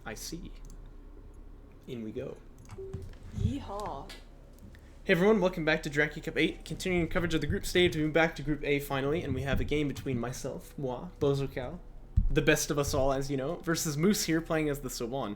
I see. In we go. Yeehaw. Hey everyone, welcome back to Jaraci Cup 8. Continuing coverage of the group stage, moving back to Group A finally, and we have a game between myself, moi, Bozocow, the best of us all as you know, versus Moose here playing as the Soban.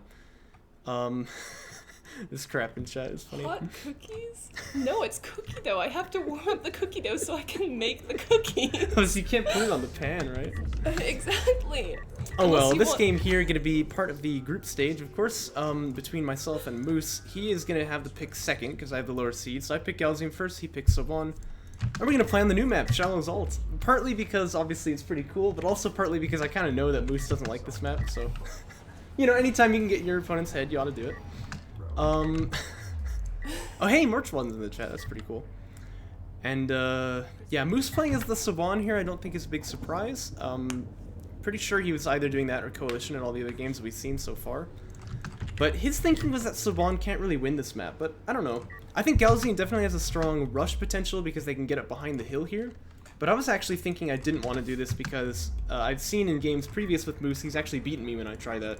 This crap in chat is funny. Hot cookies? No, it's cookie dough. I have to warm up the cookie dough so I can make the cookies. Oh, so you can't put it on the pan, right? Exactly. Oh well, this game here going to be part of the group stage, of course, between myself and Moose. He is going to have the pick second, because I have the lower seed, so I pick Galzium first, he picks Soban. And we're going to play on the new map, Shallow's Alt. Partly because, obviously, it's pretty cool, but also partly because I kind of know that Moose doesn't like this map, so... you know, anytime you can get in your opponent's head, you ought to do it. Oh hey, Merch one's in the chat, that's pretty cool. And, yeah, Moose playing as the Soban here I don't think is a big surprise. Pretty sure he was either doing that or Coalition in all the other games we've seen so far. But his thinking was that Soban can't really win this map, but I don't know. I think Galzium definitely has a strong rush potential because they can get up behind the hill here. But I was actually thinking I didn't want to do this because I've seen in games previous with Moose, he's actually beaten me when I try that.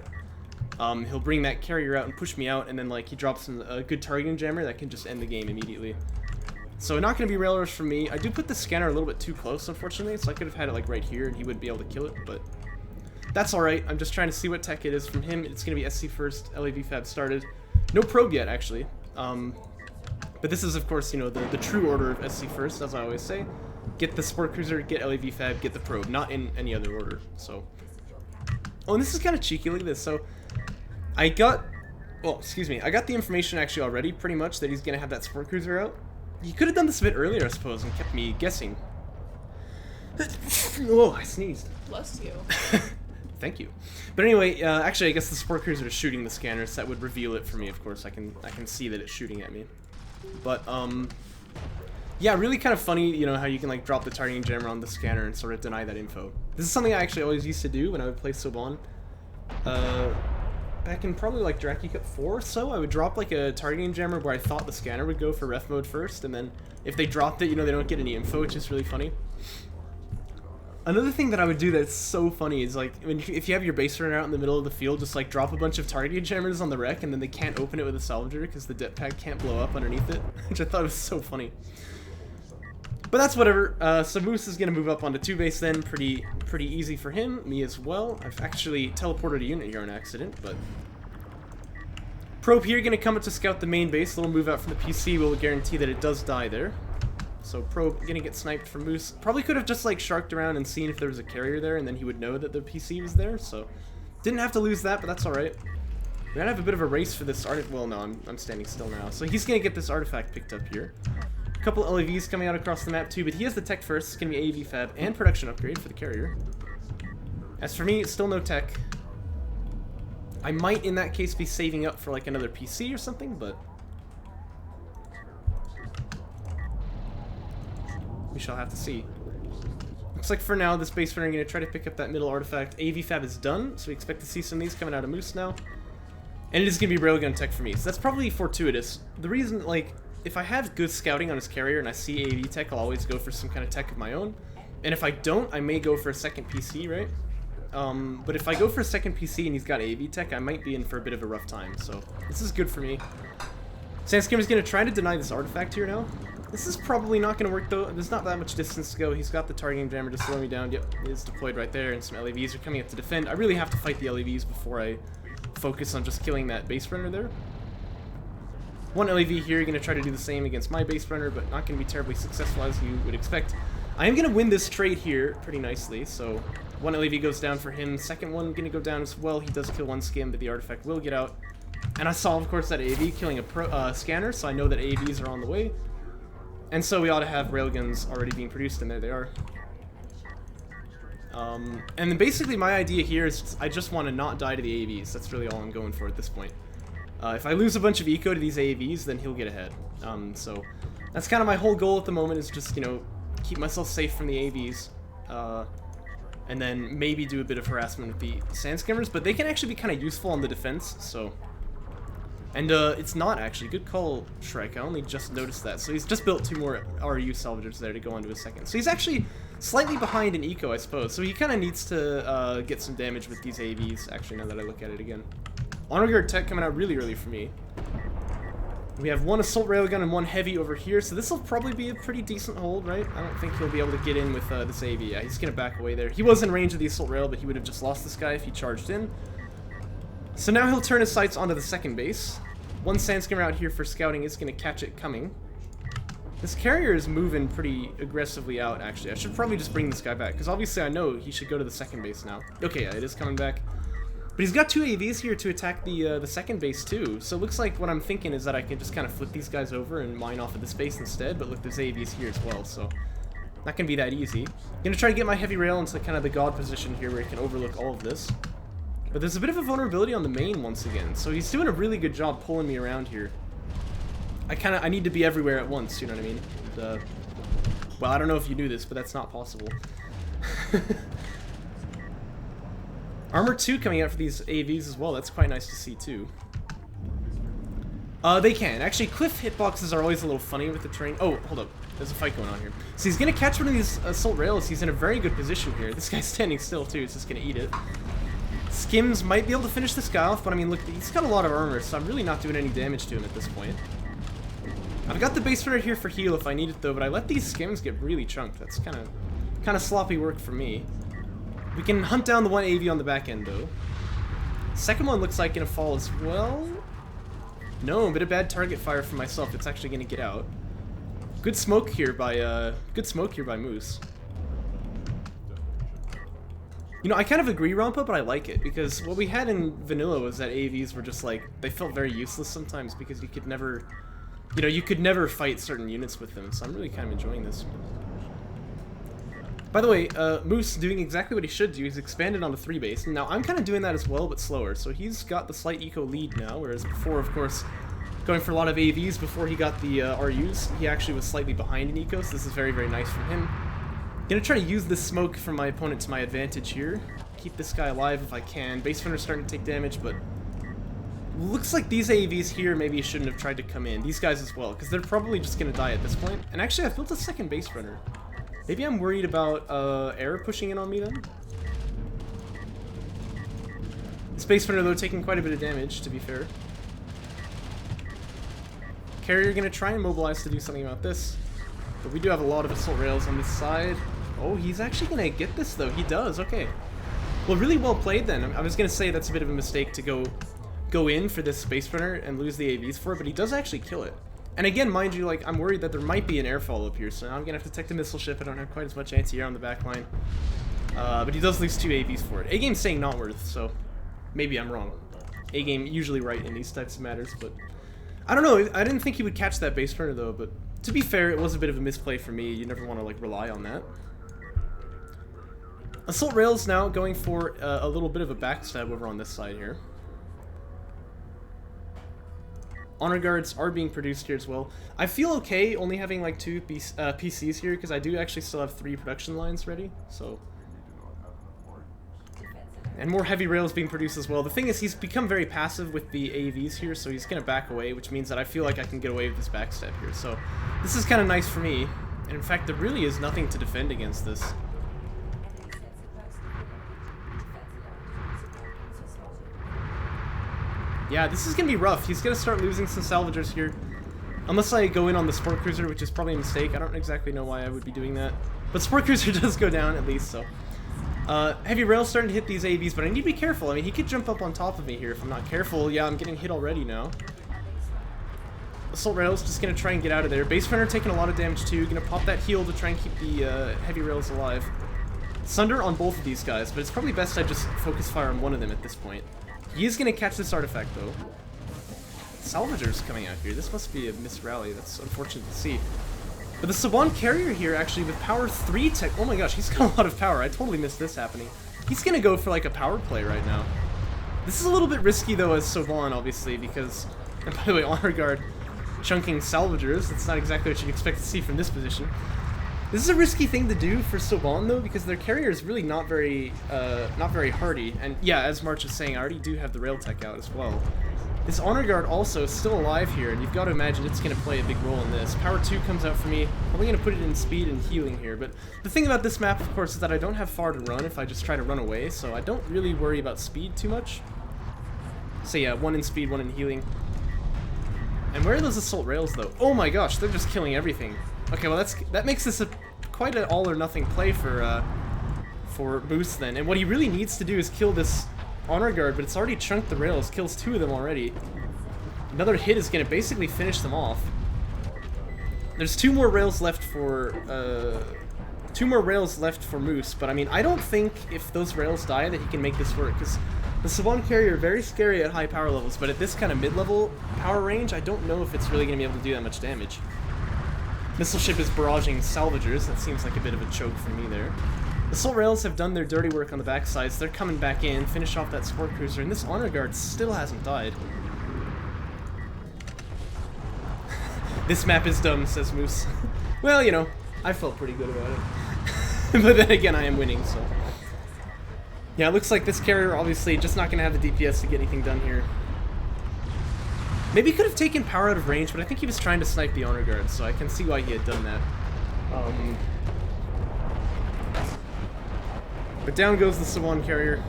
He'll bring that carrier out and push me out, and then like he drops a good targeting jammer that can just end the game immediately. So not going to be rail rush for me. I do put the scanner a little bit too close, unfortunately, so I could have had it like right here and he would be able to kill it, but that's alright. I'm just trying to see what tech it is from him. It's going to be SC first, LAV fab started. No probe yet, actually. But this is, of course, you know, the true order of SC first, as I always say. Get the Sport Cruiser, get LAV fab, get the probe, not in any other order, so. Oh, and this is kind of cheeky, look at this. So, I got the information actually already, pretty much, that he's going to have that Sport Cruiser out. He could have done this a bit earlier, I suppose, and kept me guessing. Oh, I sneezed. Bless you. Thank you. But anyway, actually, I guess the Sport Cruiser is shooting the scanner, so that would reveal it for me, of course. I can see that it's shooting at me. But, yeah, really kind of funny, you know, how you can, like, drop the targeting jammer on the scanner and sort of deny that info. This is something I actually always used to do when I would play Soban. Back in probably, like, Jaraci Cup 4 or so, I would drop, like, a targeting jammer where I thought the scanner would go for ref mode first, and then if they dropped it, you know, they don't get any info, which is really funny. Another thing that I would do that's so funny is, like, if you have your base runner out in the middle of the field, just, like, drop a bunch of targeting jammers on the wreck, and then they can't open it with a salvager because the det pack can't blow up underneath it, which I thought was so funny. But that's whatever. So Moose is going to move up onto 2 base then. Pretty easy for him. Me as well. I've actually teleported a unit here on accident, but... Probe here going to come up to scout the main base. A little move out from the PC will guarantee that it does die there. So Probe going to get sniped from Moose. Probably could have just like sharked around and seen if there was a carrier there, and then he would know that the PC was there. So didn't have to lose that, but that's alright. We're going to have a bit of a race for this artifact. Well, no, I'm standing still now. So he's going to get this artifact picked up here. A couple LAVs coming out across the map too, but he has the tech first. It's going to be AV fab and production upgrade for the carrier. As for me, still no tech. I might, in that case, be saving up for like another PC or something, but we shall have to see. Looks like for now, this base runner is going to try to pick up that middle artifact. AV fab is done, so we expect to see some of these coming out of Moose now. And it is going to be railgun tech for me, so that's probably fortuitous. The reason, like, if I have good scouting on his carrier and I see AV tech, I'll always go for some kind of tech of my own. And if I don't, I may go for a second PC, right? But if I go for a second PC and he's got AV tech, I might be in for a bit of a rough time, so this is good for me. Sandskimmer's going to try to deny this artifact here now. This is probably not going to work, though. There's not that much distance to go. He's got the targeting jammer to slow me down. Yep, it is deployed right there, and some LAVs are coming up to defend. I really have to fight the LAVs before I focus on just killing that base runner there. One LAV here, going to try to do the same against my base runner, but not going to be terribly successful as you would expect. I am going to win this trade here pretty nicely, so one LAV goes down for him. Second one going to go down as well. He does kill one skim, but the artifact will get out. And I saw, of course, that AV killing a scanner, so I know that AVs are on the way. And so we ought to have railguns already being produced, and there they are. And then basically my idea here is I just want to not die to the AVs. That's really all I'm going for at this point. If I lose a bunch of eco to these AVs, then he'll get ahead. So that's kind of my whole goal at the moment, is just, you know, keep myself safe from the AVs. And then maybe do a bit of harassment with the Sandskimmers, but they can actually be kind of useful on the defense, so... And it's not actually. Good call, Shrek. I only just noticed that. So he's just built 2 more RU salvagers there to go onto his second. So he's actually slightly behind in eco, I suppose. So he kind of needs to get some damage with these AVs, actually, now that I look at it again. Honor Guard tech coming out really early for me. We have one assault railgun and one heavy over here, so this will probably be a pretty decent hold, right? I don't think he'll be able to get in with this AV. Yeah, he's gonna back away there. He was in range of the assault rail, but he would have just lost this guy if he charged in. So now he'll turn his sights onto the second base. One Sandskimmer out here for scouting is gonna catch it coming. This carrier is moving pretty aggressively out, actually. I should probably just bring this guy back, because obviously I know he should go to the second base now. Okay, yeah, it is coming back. But he's got two AVs here to attack the second base, too. So it looks like what I'm thinking is that I can just kind of flip these guys over and mine off of this base instead. But look, there's AVs here as well, so not going to be that easy. I'm going to try to get my heavy rail into kind of the god position here where he can overlook all of this. But there's a bit of a vulnerability on the main once again. So he's doing a really good job pulling me around here. I need to be everywhere at once, you know what I mean? And, well, I don't know if you knew this, but that's not possible. Armor 2 coming out for these AVs as well. That's quite nice to see, too. They can. Actually, cliff hitboxes are always a little funny with the terrain. Oh, hold up. There's a fight going on here. So he's going to catch one of these assault rails. He's in a very good position here. This guy's standing still, too. He's just going to eat it. Skims might be able to finish this guy off, but I mean, look, he's got a lot of armor, so I'm really not doing any damage to him at this point. I've got the base runner here for heal if I need it, though, but I let these skims get really chunked. That's kind of sloppy work for me. We can hunt down the one AV on the back end, though. Second one looks like gonna fall as well. No, a bit of bad target fire for myself. It's actually gonna get out. Good smoke here by Moose. You know, I kind of agree, Rampa, but I like it because what we had in vanilla was that AVs were just like they felt very useless sometimes because you could never, you could never fight certain units with them. So I'm really kind of enjoying this. By the way, Moose doing exactly what he should do. He's expanded onto 3 base. Now, I'm kind of doing that as well, but slower. So he's got the slight eco lead now, whereas before, of course, going for a lot of AVs before he got the RUs, he actually was slightly behind in eco, so this is very, very nice from him. Gonna try to use this smoke from my opponent to my advantage here. Keep this guy alive if I can. Base runner's starting to take damage, but looks like these AVs here maybe shouldn't have tried to come in. These guys as well, because they're probably just gonna die at this point. And actually, I've built a second base runner. Maybe I'm worried about air pushing in on me then? This base runner, though, taking quite a bit of damage, to be fair. Carrier gonna try and mobilize to do something about this. But we do have a lot of assault rails on this side. Oh, he's actually gonna get this, though. He does, okay. Well, really well played, then. I was gonna say that's a bit of a mistake to go in for this space runner and lose the AVs for it, but he does actually kill it. And again, mind you, like, I'm worried that there might be an air follow-up here, so now I'm gonna have to tech the missile ship. I don't have quite as much anti-air on the back line. But he does lose 2 AVs for it. A-game's saying not worth, so maybe I'm wrong. A-game usually right in these types of matters, but I don't know. I didn't think he would catch that base runner, though, but to be fair, it was a bit of a misplay for me. You never want to, like, rely on that. Assault rails now going for a little bit of a backstab over on this side here. Honor guards are being produced here as well. I feel okay only having like 2 PCs here because I do actually still have 3 production lines ready, so. And more heavy rails being produced as well. The thing is, he's become very passive with the AVs here, so he's gonna back away, which means that I feel like I can get away with this backstab here. So this is kind of nice for me. And in fact, there really is nothing to defend against this. Yeah, this is going to be rough. He's going to start losing some salvagers here. Unless I go in on the Sport Cruiser, which is probably a mistake. I don't exactly know why I would be doing that. But Sport Cruiser does go down, at least, so. Heavy rail's starting to hit these AVs, but I need to be careful. I mean, he could jump up on top of me here if I'm not careful. Yeah, I'm getting hit already now. Assault rail's just going to try and get out of there. Base runner taking a lot of damage, too. Going to pop that heal to try and keep the heavy rails alive. Sunder on both of these guys, but it's probably best I just focus fire on one of them at this point. He is going to catch this artifact, though. Salvager's coming out here. This must be a missed rally. That's unfortunate to see. But the Saban carrier here, actually, with power 3 tech... Oh my gosh, he's got a lot of power. I totally missed this happening. He's going to go for, like, a power play right now. This is a little bit risky, though, as Saban, obviously, because... And by the way, Honor Guard chunking salvagers. That's not exactly what you'd expect to see from this position. This is a risky thing to do for Soban, though, because their carrier is really not very hardy. And yeah, as March was saying, I already do have the rail tech out as well. This Honor Guard also is still alive here, and you've got to imagine it's going to play a big role in this. Power 2 comes out for me. Probably going to put it in speed and healing here, but the thing about this map, of course, is that I don't have far to run if I just try to run away, so I don't really worry about speed too much. So yeah, 1 in speed, 1 in healing. And where are those assault rails though? Oh my gosh, they're just killing everything. Okay, well that makes this quite an all or nothing play for Moose then. And what he really needs to do is kill this honor guard, but it's already chunked the rails, kills 2 of them already. Another hit is gonna basically finish them off. There's 2 more rails left for Moose, but I mean, I don't think if those rails die that he can make this work, because the Saban carrier are very scary at high power levels, but at this kind of mid-level power range, I don't know if it's really going to be able to do that much damage. Missile ship is barraging salvagers. That seems like a bit of a choke for me there. Assault rails have done their dirty work on the backsides. They're coming back in, finish off that sport cruiser, and this honor guard still hasn't died. This map is dumb, says Moose. Well, you know, I felt pretty good about it. But then again, I am winning, so... Yeah, it looks like this carrier obviously just not going to have the DPS to get anything done here. Maybe he could have taken power out of range, but I think he was trying to snipe the honor guard, so I can see why he had done that. But down goes the Saban carrier.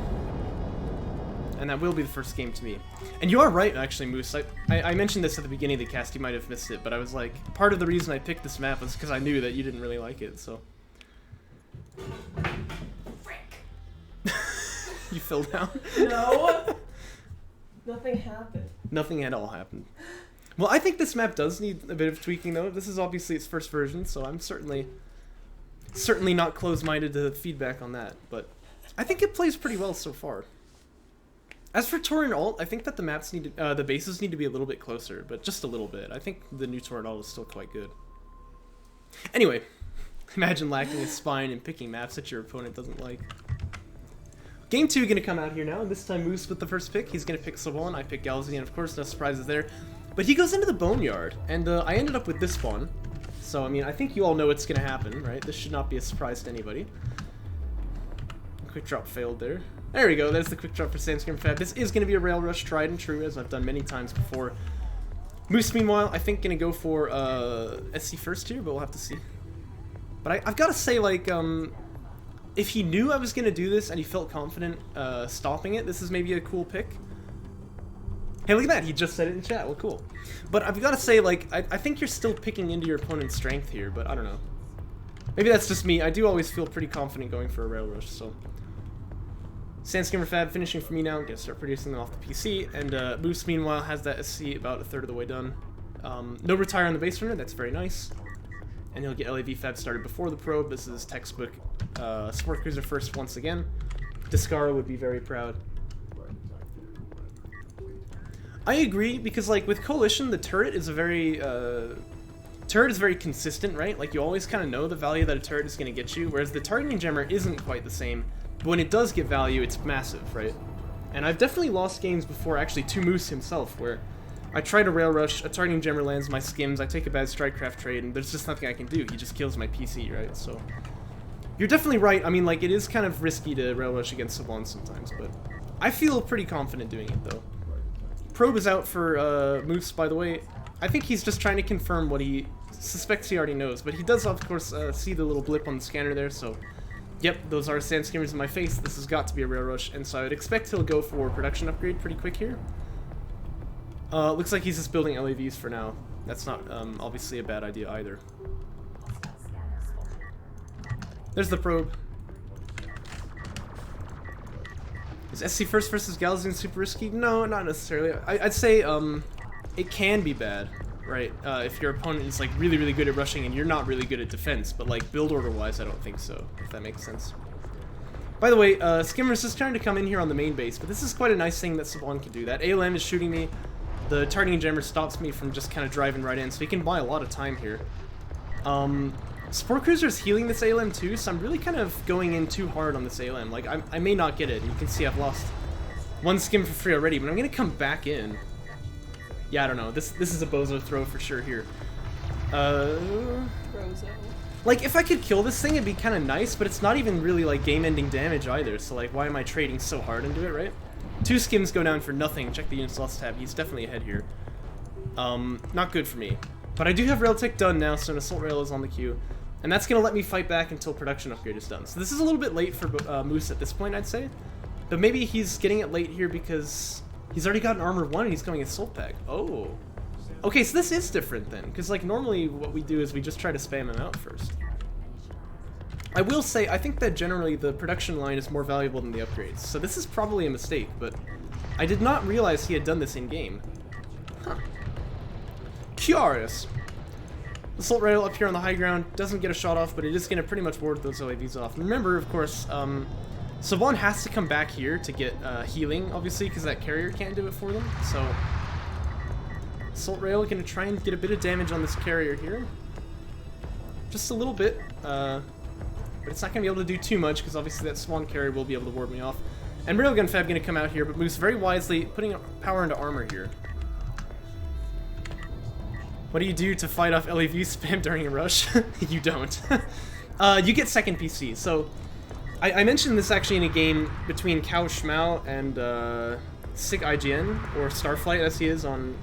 And that will be the first game to me. And you are right, actually, Moose. I mentioned this at the beginning of the cast, you might have missed it, but I was like, part of the reason I picked this map was because I knew that you didn't really like it, so... You fell down? No! Nothing happened. Nothing at all happened. Well, I think this map does need a bit of tweaking, though. This is obviously its first version, so I'm certainly not close-minded to feedback on that, but I think it plays pretty well so far. As for Tor and Alt, I think that the maps need to, the bases need to be a little bit closer, but just a little bit. I think the new Tor and Alt is still quite good. Anyway, imagine lacking a spine and picking maps that your opponent doesn't like. Game 2 going to come out here now, and this time Moose with the first pick. He's going to pick Sobol, I pick Galzy, and of course no surprises there. But he goes into the Boneyard, and I ended up with this spawn. So, I mean, I think you all know what's going to happen, right? This should not be a surprise to anybody. Quick drop failed there. There we go, there's the quick drop for Sandstorm Fab. This is going to be a rail rush, tried and true, as I've done many times before. Moose, meanwhile, I think going to go for SC first here, but we'll have to see. But I've got to say, like, if he knew I was going to do this and he felt confident stopping it, this is maybe a cool pick. Hey, look at that, he just said it in chat, well, cool. But I've got to say, like, I think you're still picking into your opponent's strength here, but I don't know. Maybe that's just me. I do always feel pretty confident going for a rail rush, so... Sandstorm Fab finishing for me now. I'm going to start producing them off the PC. And Moose, meanwhile, has that SC about a third of the way done. No retire on the base runner. That's very nice. And he'll get LAV Fab started before the probe. This is textbook Sport Cruiser first once again. Descara would be very proud. I agree, because like with Coalition, the turret is a very... turret is very consistent, right? Like you always kind of know the value that a turret is going to get you, whereas the targeting jammer isn't quite the same. But when it does get value, it's massive, right? And I've definitely lost games before, actually, to Moose himself, where I try to rail rush, a targeting jammer lands my skims, I take a bad strikecraft trade, and there's just nothing I can do. He just kills my PC, right? So you're definitely right. I mean, like, it is kind of risky to rail rush against Savon sometimes, but I feel pretty confident doing it, though. Probe is out for Moose, by the way. I think he's just trying to confirm what he suspects he already knows, but he does, of course, see the little blip on the scanner there, so... Yep, those are sand skimmers in my face. This has got to be a rail rush, and so I would expect he'll go for production upgrade pretty quick here. Looks like he's just building LAVs for now. That's not obviously a bad idea either. There's the probe. Is SC first versus Galzian super risky? No, not necessarily. I'd say it can be bad, right? If your opponent is like really, really good at rushing and you're not really good at defense, but like build order wise, I don't think so, if that makes sense. By the way, Skimmer's just trying to come in here on the main base, but this is quite a nice thing that Saban can do. That ALM is shooting me. The targeting jammer stops me from just kind of driving right in, so he can buy a lot of time here. Sport Cruiser's healing this ALM too, so I'm really kind of going in too hard on this ALM. Like, I may not get it, and you can see I've lost one skim for free already, but I'm going to come back in. Yeah, I don't know. This is a bozo throw for sure here. Rozo. Like, if I could kill this thing, it'd be kind of nice, but it's not even really, like, game-ending damage either, so, like, why am I trading so hard into it, right? 2 skims go down for nothing. Check the units lost tab. He's definitely ahead here. Not good for me. But I do have rail tech done now, so an assault rail is on the queue. And that's going to let me fight back until production upgrade is done. So this is a little bit late for Moose at this point, I'd say. But maybe he's getting it late here because He's already got an armor 1 and he's going assault pack. Oh. Okay, so this is different then, because like normally what we do is we just try to spam him out first. I will say, I think that generally the production line is more valuable than the upgrades, so this is probably a mistake, but I did not realize he had done this in-game. Huh. Curious. Assault rail up here on the high ground doesn't get a shot off, but it is going to pretty much ward those LAVs off. Remember, of course, Savon has to come back here to get healing, obviously, because that carrier can't do it for them, so... Assault rail going to try and get a bit of damage on this carrier here. Just a little bit, but it's not going to be able to do too much, because obviously that Swan carrier will be able to ward me off. And Railgun Fab going to come out here, but moves very wisely, putting power into armor here. What do you do to fight off LAV spam during a rush? You don't. You get second PC. So, I mentioned this actually in a game between Kao Schmao and Sick IGN, or Starflight as he is on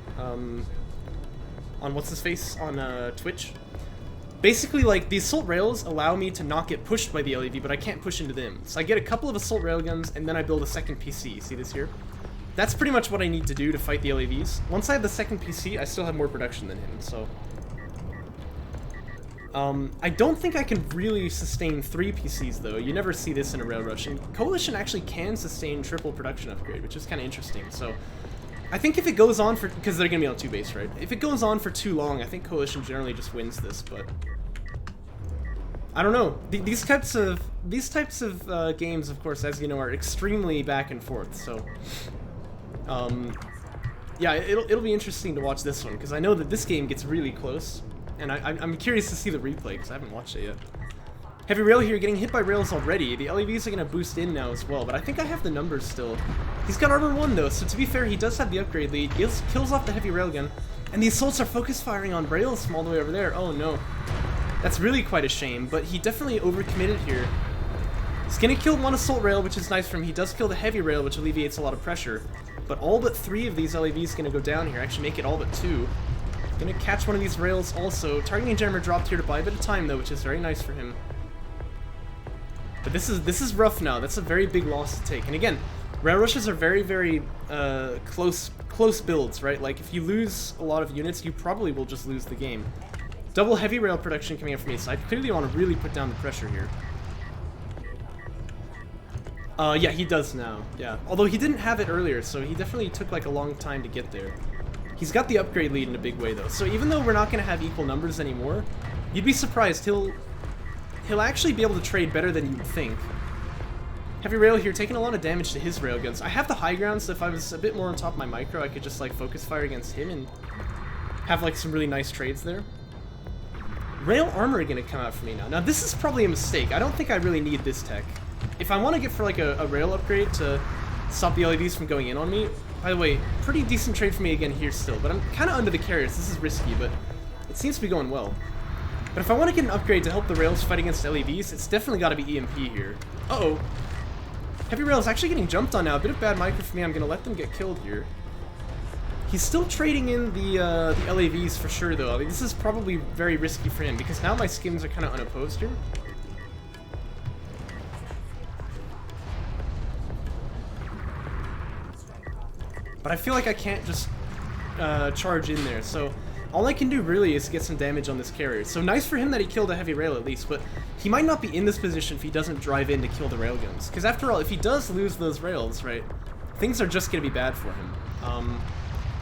what's his face, on Twitch. Basically, like, the assault rails allow me to not get pushed by the LAV, but I can't push into them. So I get a couple of assault railguns, and then I build a second PC. See this here? That's pretty much what I need to do to fight the LAVs. Once I have the second PC, I still have more production than him, so... I don't think I can really sustain 3 PCs, though. You never see this in a rail rush. And Coalition actually can sustain triple production upgrade, which is kind of interesting, so... I think if it goes on for... Because they're going to be on 2 base, right? If it goes on for too long, I think Coalition generally just wins this, but... I don't know. These types of games, of course, as you know, are extremely back and forth, so... yeah, it'll be interesting to watch this one, because I know that this game gets really close, and I'm curious to see the replay, because I haven't watched it yet. Heavy rail here, getting hit by rails already. The LEVs are going to boost in now as well, but I think I have the numbers still. He's got armor 1 though, so to be fair, he does have the upgrade lead. Kills off the heavy railgun, and the assaults are focus firing on rails from all the way over there. Oh no. That's really quite a shame, but he definitely overcommitted here. He's going to kill 1 assault rail, which is nice for him. He does kill the heavy rail, which alleviates a lot of pressure. But all but 3 of these LEVs going to go down here. Actually make it all but 2. Going to catch one of these rails also. Targeting jammer dropped here to buy a bit of time though, which is very nice for him. But this is rough now. That's a very big loss to take. And again, rail rushes are very, very close builds, right? Like if you lose a lot of units, you probably will just lose the game. Double heavy rail production coming up from his side. Clearly want to really put down the pressure here. Yeah, he does now, yeah. Although he didn't have it earlier, so he definitely took like a long time to get there. He's got the upgrade lead in a big way though, so even though we're not going to have equal numbers anymore, you'd be surprised, he'll actually be able to trade better than you'd think. Heavy rail here, taking a lot of damage to his railguns. I have the high ground, so if I was a bit more on top of my micro, I could just like focus fire against him and have like some really nice trades there. Rail armor going to come out for me now. Now this is probably a mistake. I don't think I really need this tech. If I want to get for like a rail upgrade to stop the LEDs from going in on me, by the way, pretty decent trade for me again here still, but I'm kind of under the carriers. This is risky, but it seems to be going well. But if I want to get an upgrade to help the rails fight against LEDs, it's definitely got to be EMP here. Uh-oh. Heavy rail is actually getting jumped on now. A bit of bad micro for me. I'm going to let them get killed here. He's still trading in the LAVs for sure, though. I mean, this is probably very risky for him, because now my skims are kind of unopposed here. But I feel like I can't just charge in there, so all I can do really is get some damage on this carrier. So nice for him that he killed a heavy rail at least, but he might not be in this position if he doesn't drive in to kill the railguns. Because after all, if he does lose those rails, right, things are just going to be bad for him.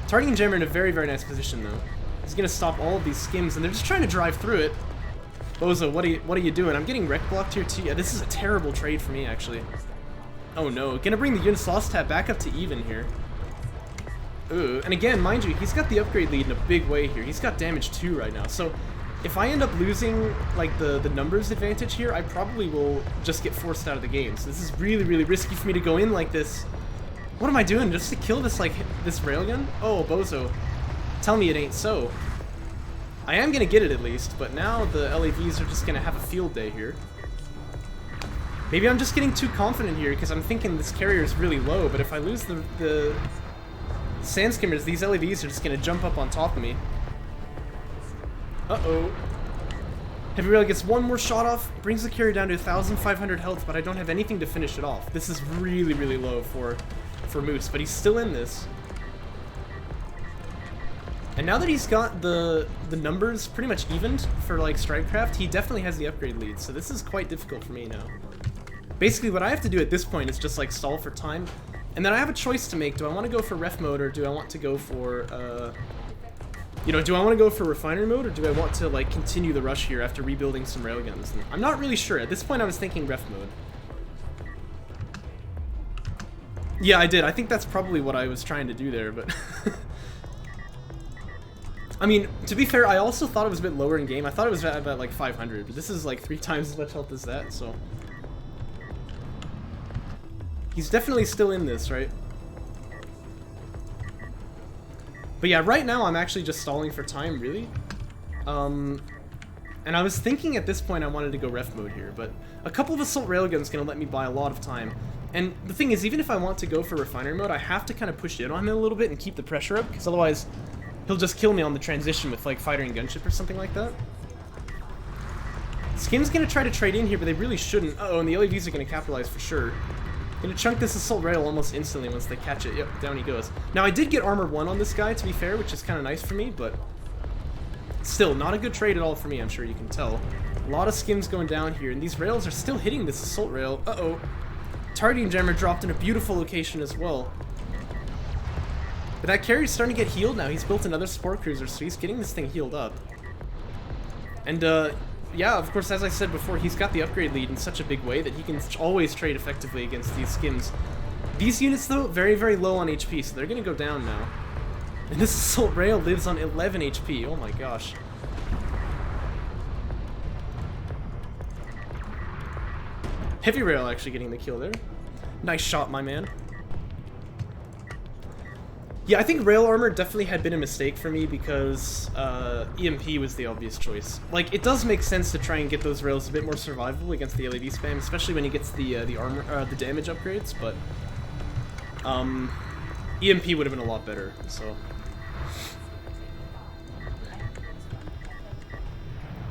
Targeting jammer in a very, very nice position, though. He's going to stop all of these skims, and they're just trying to drive through it. Bozo, what are you doing? I'm getting wreck blocked here, too. Yeah, this is a terrible trade for me, actually. Oh, no. Going to bring the units lost tab back up to even here. Ooh, and again, mind you, he's got the upgrade lead in a big way here. He's got damage 2 right now, so if I end up losing, like, the numbers advantage here, I probably will just get forced out of the game. So this is really, really risky for me to go in like this. What am I doing? Just to kill this, like, this railgun? Oh, Bozo. Tell me it ain't so. I am gonna get it at least, but now the LAVs are just gonna have a field day here. Maybe I'm just getting too confident here because I'm thinking this carrier is really low, but if I lose the sand skimmers, these LAVs are just gonna jump up on top of me. Uh-oh. Heavy rail gets 1 more shot off, brings the carrier down to 1,500 health, but I don't have anything to finish it off. This is really, really low for Moose, but he's still in this. And now that he's got the numbers pretty much evened for like Strikecraft, he definitely has the upgrade lead, so this is quite difficult for me now. Basically what I have to do at this point is just like stall for time, and then I have a choice to make. Do I want to go for ref mode, or do I want to go for you know, do I want to go for refinery mode, or do I want to like continue the rush here after rebuilding some railguns? And I'm not really sure. At this point I was thinking ref mode. Yeah, I did. I think that's probably what I was trying to do there, but I mean, to be fair, I also thought it was a bit lower in game. I thought it was at about like 500, but this is like 3 times as much health as that, so he's definitely still in this, right? But yeah, right now I'm actually just stalling for time, really. And I was thinking at this point I wanted to go ref mode here, but a couple of assault railguns gonna let me buy a lot of time. And the thing is, even if I want to go for refinery mode, I have to kind of push in on him a little bit and keep the pressure up, because otherwise he'll just kill me on the transition with like fighter and gunship or something like that. Skim's gonna try to trade in here, but they really shouldn't. Uh-oh, and the LEVs are gonna capitalize for sure. Gonna chunk this assault rail almost instantly once they catch it. Yep, down he goes. Now I did get armor 1 on this guy, to be fair, which is kind of nice for me, but still, not a good trade at all for me, I'm sure you can tell. A lot of skims going down here, and these rails are still hitting this assault rail. Uh-oh. Targeting jammer dropped in a beautiful location as well. But that carrier's starting to get healed now. He's built another support cruiser, so he's getting this thing healed up. And, yeah, of course, as I said before, he's got the upgrade lead in such a big way that he can always trade effectively against these skims. These units, though, very, very low on HP, so they're gonna go down now. And this assault rail lives on 11 HP. Oh my gosh. Heavy rail actually getting the kill there. Nice shot, my man. Yeah, I think rail armor definitely had been a mistake for me because EMP was the obvious choice. Like, it does make sense to try and get those rails a bit more survivable against the LED spam, especially when he gets the armor, the damage upgrades. But EMP would have been a lot better. So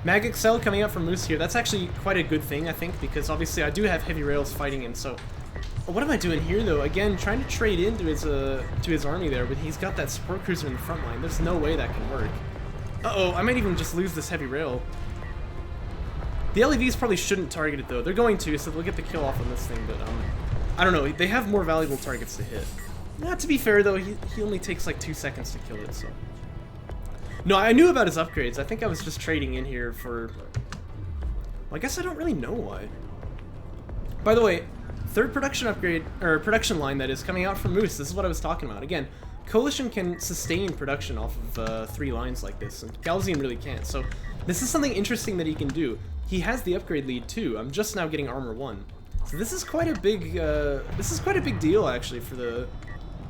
Mag Excel coming out from Moose here. That's actually quite a good thing, I think, because obviously I do have heavy rails fighting him. So what am I doing here, though? Again, trying to trade into his army there, but he's got that support cruiser in the front line. There's no way that can work. Uh-oh, I might even just lose this heavy rail. The LEVs probably shouldn't target it, though. They're going to, so they'll get the kill off on this thing, but, I don't know. They have more valuable targets to hit. Not to be fair, though, he only takes, like, 2 seconds to kill it, so. No, I knew about his upgrades. I think I was just trading in here for... Well, I guess I don't really know why. By the way, third production upgrade, or production line that is coming out from Moose. This is what I was talking about. Again, Coalition can sustain production off of 3 lines like this, and Galzian really can't. So this is something interesting that he can do. He has the upgrade lead too. I'm just now getting armor 1. So this is quite a big deal actually for the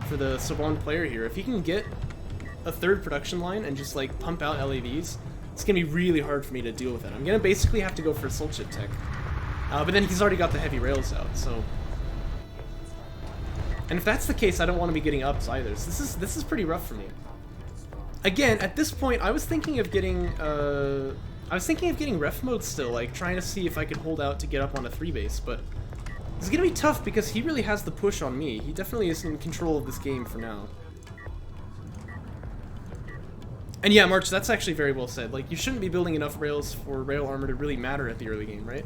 Saban player here. If he can get a third production line and just like pump out LAVs, it's gonna be really hard for me to deal with it. I'm gonna basically have to go for assault ship tech. But then he's already got the heavy rails out, so. And if that's the case, I don't want to be getting ups either. So this is pretty rough for me. Again, at this point, I was thinking of getting ref mode still, like trying to see if I could hold out to get up on a 3 base, but it's gonna be tough because he really has the push on me. He definitely is in control of this game for now. And yeah, March, that's actually very well said. Like, you shouldn't be building enough rails for rail armor to really matter at the early game, right?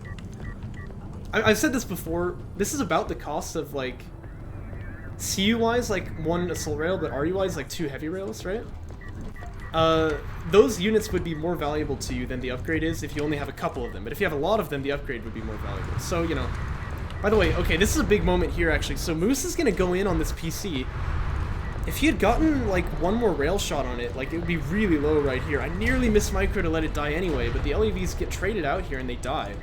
I've said this before. This is about the cost of, like, CU-wise, like, 1 assault rail, but RU-wise, like, 2 heavy rails, right? Those units would be more valuable to you than the upgrade is if you only have a couple of them. But if you have a lot of them, the upgrade would be more valuable. So, you know. By the way, okay, this is a big moment here, actually. So Moose is going to go in on this PC. If he had gotten, like, 1 more rail shot on it, like, it would be really low right here. I nearly missed micro to let it die anyway, but the LEVs get traded out here and they die.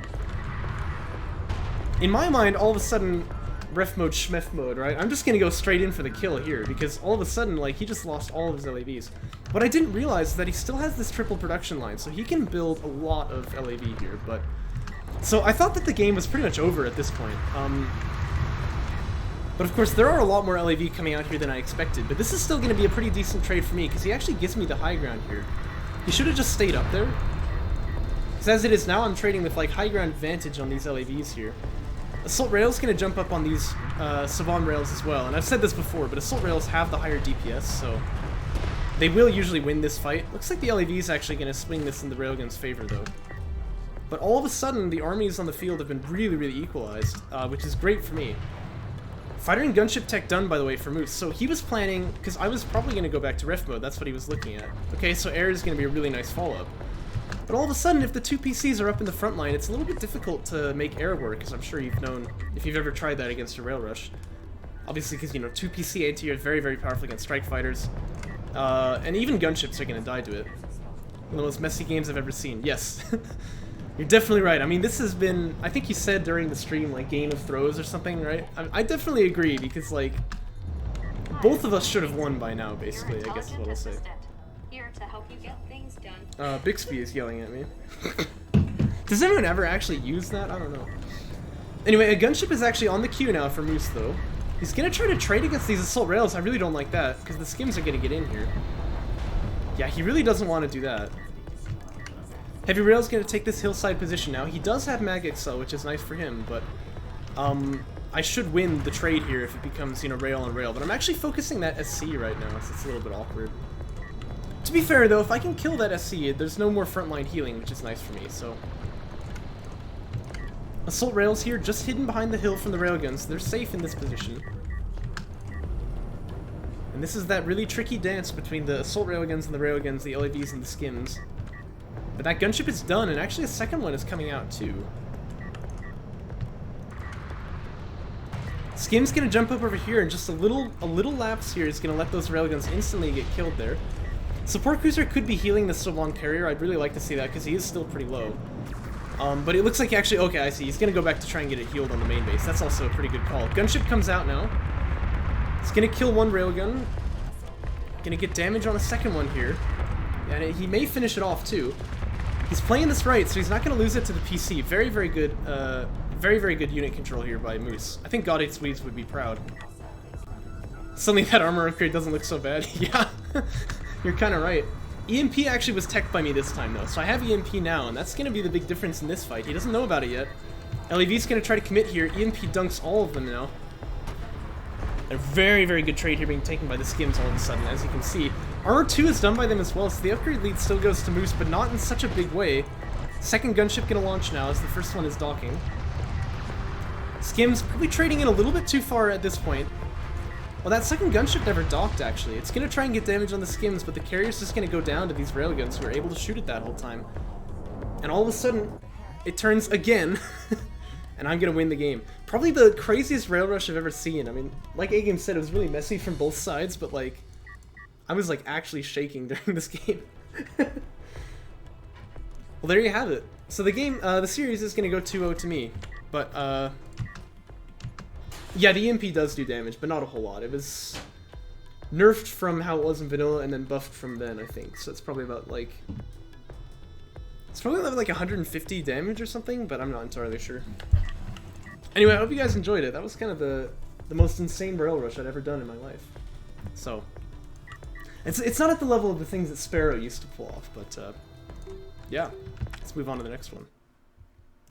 In my mind, all of a sudden, ref mode, schmef mode, right? I'm just gonna go straight in for the kill here, because all of a sudden, like, he just lost all of his LAVs. What I didn't realize is that he still has this triple production line, so he can build a lot of LAV here, but... So I thought that the game was pretty much over at this point. But of course, there are a lot more LAV coming out here than I expected, but this is still gonna be a pretty decent trade for me, because he actually gives me the high ground here. He should have just stayed up there. Because as it is now, I'm trading with, like, high ground advantage on these LAVs here. Assault Rail's gonna jump up on these Saban Rails as well, and I've said this before, but Assault Rails have the higher DPS, so They will usually win this fight. Looks like the LAV is actually going to swing this in the Railgun's favor, though. But all of a sudden, the armies on the field have been really, really equalized, which is great for me. Fighter and gunship tech done, by the way, for Moose. So he was planning, because I was probably going to go back to ref mode, that's what he was looking at. Okay, so air is going to be a really nice follow-up. But all of a sudden, if the two PCs are up in the front line, it's a little bit difficult to make air work, as I'm sure you've known if you've ever tried that against a rail rush. Obviously, because, you know, 2 PC AT are very, very powerful against strike fighters. And even gunships are going to die to it. One of the most messy games I've ever seen. Yes. You're definitely right. I mean, this has been, I think you said during the stream, like, Game of Throws or something, right? I definitely agree, because, like, both of us should have won by now, basically, I guess is what I'll say. Here to help you get things done. Bixby is yelling at me. Does anyone ever actually use that? I don't know. Anyway, a gunship is actually on the queue now for Moose, though. He's gonna try to trade against these assault rails. I really don't like that, because the skims are gonna get in here. Yeah, he really doesn't want to do that. Heavy Rail's gonna take this hillside position now. He does have Mag Excel, which is nice for him, but I should win the trade here if it becomes, you know, rail on rail. But I'm actually focusing that SC right now, so it's a little bit awkward. To be fair, though, if I can kill that SC, there's no more frontline healing, which is nice for me, so... Assault rails here, just hidden behind the hill from the railguns. They're safe in this position. And this is that really tricky dance between the assault railguns and the railguns, the LAVs and the skims. But that gunship is done, and actually a second one is coming out, too. Skim's gonna jump up over here, and just a little lapse here is gonna let those railguns instantly get killed there. Support Cruiser could be healing the Sylvan Carrier. I'd really like to see that, because he is still pretty low. But it looks like actually, okay, I see. He's gonna go back to try and get it healed on the main base. That's also a pretty good call. Gunship comes out now. It's gonna kill one railgun. Gonna get damage on a second one here. And he may finish it off, too. He's playing this right, so he's not gonna lose it to the PC. Very, very good, very good unit control here by Moose. I think God 8 Swedes would be proud. Suddenly that armor upgrade doesn't look so bad. Yeah, you're kind of right. EMP actually was teched by me this time, though, so I have EMP now, and that's going to be the big difference in this fight. He doesn't know about it yet. LAV's going to try to commit here. EMP dunks all of them now. A very, very good trade here being taken by the skims all of a sudden, as you can see. Armor 2 is done by them as well, so the upgrade lead still goes to Moose, but not in such a big way. Second gunship going to launch now, as the first one is docking. Skims probably trading in a little bit too far at this point. Well, that second gunship never docked, actually. It's going to try and get damage on the skims, but the carrier's just going to go down to these railguns who are able to shoot it that whole time. And all of a sudden, it turns again, and I'm going to win the game. Probably the craziest rail rush I've ever seen. I mean, like A-Game said, it was really messy from both sides, but, like, I was, like, actually shaking during this game. Well, there you have it. So the game, the series is going to go 2-0 to me, but, yeah, the EMP does do damage, but not a whole lot. It was nerfed from how it was in vanilla and then buffed from then, I think. So it's probably about, like... It's probably about, like, 150 damage or something, but I'm not entirely sure. Anyway, I hope you guys enjoyed it. That was kind of the most insane rail rush I'd ever done in my life. So... It's not at the level of the things that Sparrow used to pull off, but, yeah. Let's move on to the next one.